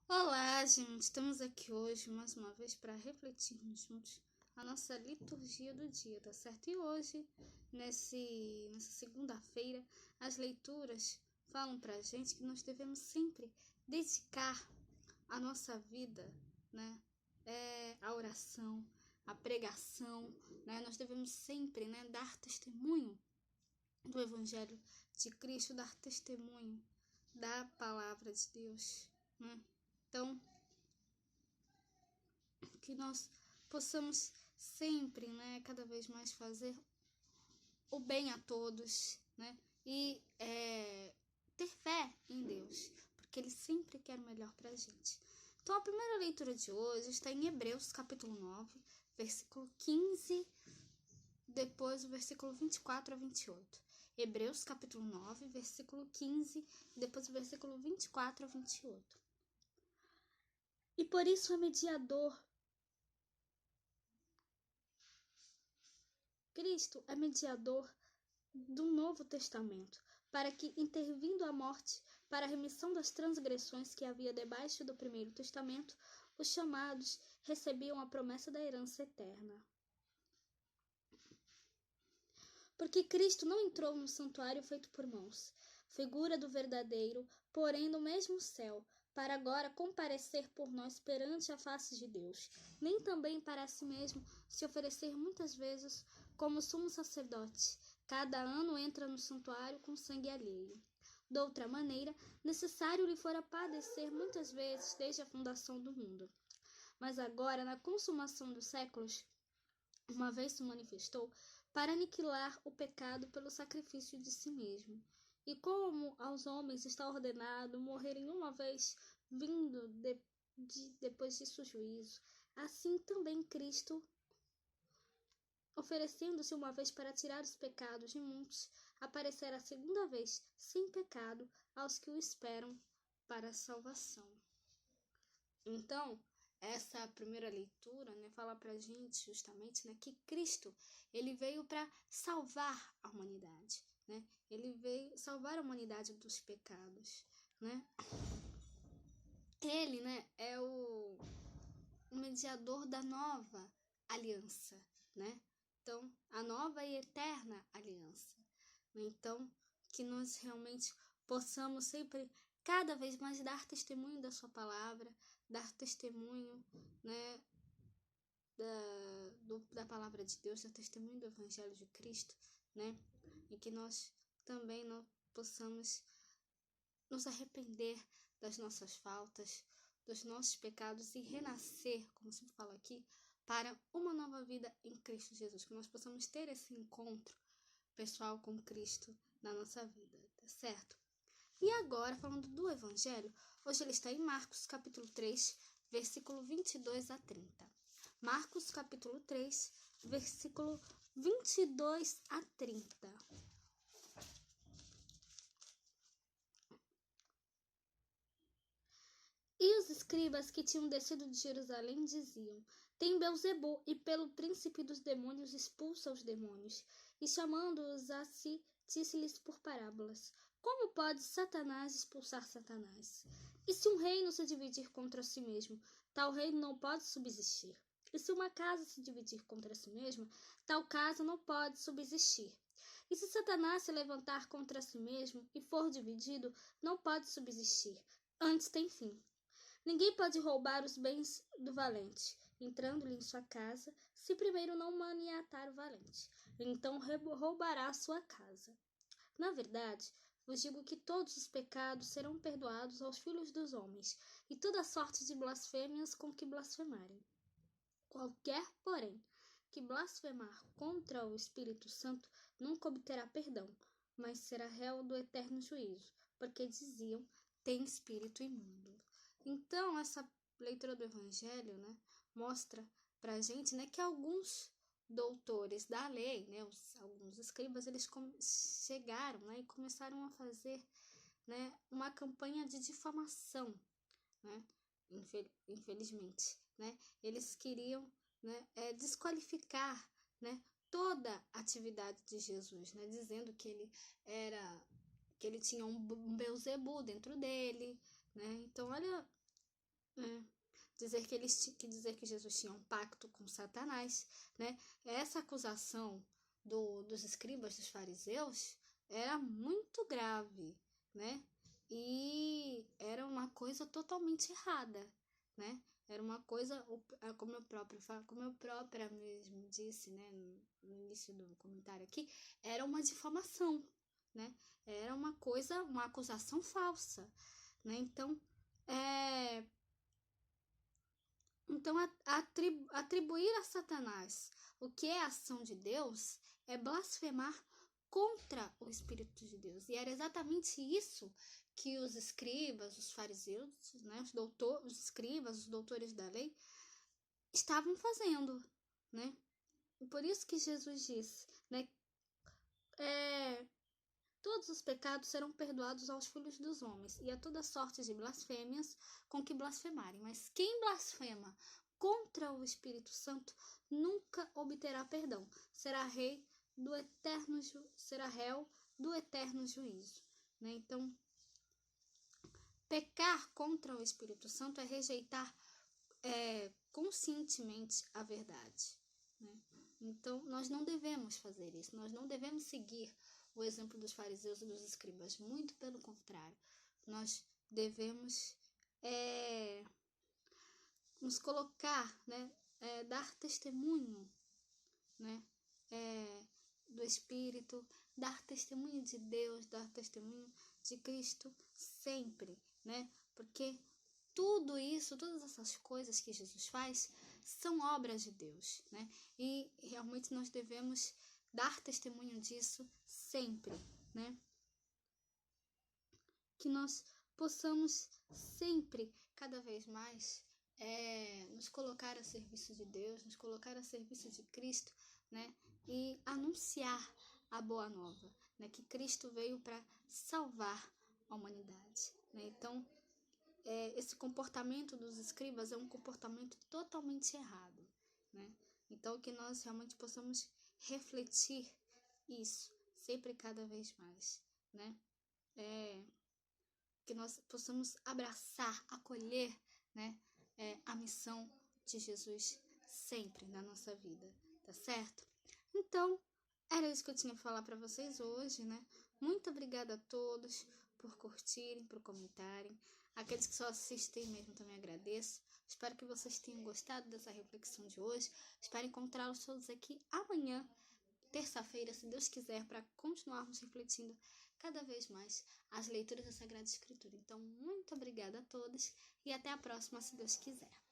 Olá, gente! Estamos aqui hoje mais uma vez para refletirmos juntos a nossa liturgia do dia, tá certo? E hoje, nessa segunda-feira, as leituras falam para a gente que nós devemos sempre dedicar a nossa vida, né? A oração, a pregação, né? Nós devemos sempre, né, dar testemunho do Evangelho de Cristo, dar testemunho da palavra de Deus, né? Então, que nós possamos sempre, né, cada vez mais fazer o bem a todos, né, e ter fé em Deus, porque Ele sempre quer o melhor para a gente. Então, a primeira leitura de hoje está em Hebreus, capítulo 9, versículo 15, depois o versículo 24 a 28. Hebreus, capítulo 9, versículo 15, depois o versículo 24 a 28. E por isso é mediador. Cristo é mediador do Novo Testamento, para que, intervindo a morte para a remissão das transgressões que havia debaixo do Primeiro Testamento, os chamados recebiam a promessa da herança eterna. Porque Cristo não entrou no santuário feito por mãos, figura do verdadeiro, porém no mesmo céu, para agora comparecer por nós perante a face de Deus, nem também para si mesmo se oferecer muitas vezes como sumo sacerdote. Cada ano entra no santuário com sangue alheio. Doutra maneira, necessário lhe fora padecer muitas vezes desde a fundação do mundo. Mas agora, na consumação dos séculos, uma vez se manifestou para aniquilar o pecado pelo sacrifício de si mesmo. E como aos homens está ordenado morrerem uma vez, vindo depois disso o juízo, assim também Cristo, oferecendo-se uma vez para tirar os pecados de muitos, aparecerá a segunda vez, sem pecado, aos que o esperam para a salvação. Então, essa primeira leitura, né, fala pra gente justamente, né, que Cristo, ele veio para salvar a humanidade, né? Ele veio salvar a humanidade dos pecados, né? Ele, né, é o mediador da nova aliança, né? Então, a nova e eterna aliança. Então, que nós realmente possamos sempre, cada vez mais, dar testemunho da sua palavra, dar testemunho, né, da palavra de Deus, dar testemunho do Evangelho de Cristo, né? E que nós também não possamos nos arrepender das nossas faltas, dos nossos pecados e renascer, como se fala aqui, para uma nova vida em Cristo Jesus. Que nós possamos ter esse encontro pessoal com Cristo na nossa vida, tá certo? E agora, falando do Evangelho, hoje ele está em Marcos, capítulo 3, versículo 22 a 30. Marcos, capítulo 3, versículo 22 a 30. E os escribas que tinham descido de Jerusalém diziam: Tem Beelzebu, e pelo príncipe dos demônios expulsa os demônios. E chamando-os a si, disse-lhes por parábolas: Como pode Satanás expulsar Satanás? E se um reino se dividir contra si mesmo, tal reino não pode subsistir. E se uma casa se dividir contra si mesma, tal casa não pode subsistir. E se Satanás se levantar contra si mesmo e for dividido, não pode subsistir. Antes tem fim. Ninguém pode roubar os bens do valente, entrando-lhe em sua casa, se primeiro não maniatar o valente. Então roubará a sua casa. Na verdade, vos digo que todos os pecados serão perdoados aos filhos dos homens, e toda sorte de blasfêmias com que blasfemarem. Qualquer, porém, que blasfemar contra o Espírito Santo nunca obterá perdão, mas será réu do eterno juízo, porque diziam, tem espírito imundo. Então, essa leitura do Evangelho, né, mostra pra gente, né, que alguns doutores da lei, né, alguns escribas, eles chegaram, né, e começaram a fazer, né, uma campanha de difamação, né, infelizmente, né, eles queriam, né, desqualificar, né, toda a atividade de Jesus, né, dizendo que ele tinha um Beelzebu dentro dele, né? Então, olha dizer que Jesus tinha um pacto com Satanás, né? Essa acusação dos escribas, dos fariseus, era muito grave, né? E era uma coisa totalmente errada, né? Era uma coisa, como eu própria mesmo disse, né, no início do comentário aqui, era uma difamação, né? Era uma coisa, uma acusação falsa, né? Então, atribuir a Satanás o que é a ação de Deus é blasfemar contra o Espírito de Deus. E era exatamente isso que os escribas, os fariseus, né, os escribas, os doutores da lei, estavam fazendo, né? E por isso que Jesus disse, né, todos os pecados serão perdoados aos filhos dos homens e a toda sorte de blasfêmias com que blasfemarem. Mas quem blasfema contra o Espírito Santo nunca obterá perdão. Será réu do eterno juízo. Né? Então, pecar contra o Espírito Santo é rejeitar conscientemente a verdade. Né? Então, nós não devemos fazer isso. Nós não devemos seguir o exemplo dos fariseus e dos escribas. Muito pelo contrário. Nós devemos nos colocar, né? Dar testemunho, né? Do Espírito, dar testemunho de Deus, dar testemunho de Cristo sempre, né? Porque tudo isso, todas essas coisas que Jesus faz, são obras de Deus, né? E realmente nós devemos dar testemunho disso sempre, né? Que nós possamos sempre, cada vez mais, nos colocar a serviço de Deus, nos colocar a serviço de Cristo, né? E anunciar a boa nova, né? Que Cristo veio para salvar a humanidade, né? Então, esse comportamento dos escribas é um comportamento totalmente errado, né? Então, que nós realmente possamos refletir isso sempre cada vez mais, né? Que nós possamos abraçar, acolher, né, a missão de Jesus sempre na nossa vida, tá certo? Então, era isso que eu tinha para falar para vocês hoje, né? Muito obrigada a todos por curtirem, por comentarem. Aqueles que só assistem mesmo também agradeço. Espero que vocês tenham gostado dessa reflexão de hoje. Espero encontrá-los todos aqui amanhã, terça-feira, se Deus quiser, para continuarmos refletindo cada vez mais as leituras da Sagrada Escritura. Então, muito obrigada a todos e até a próxima, se Deus quiser.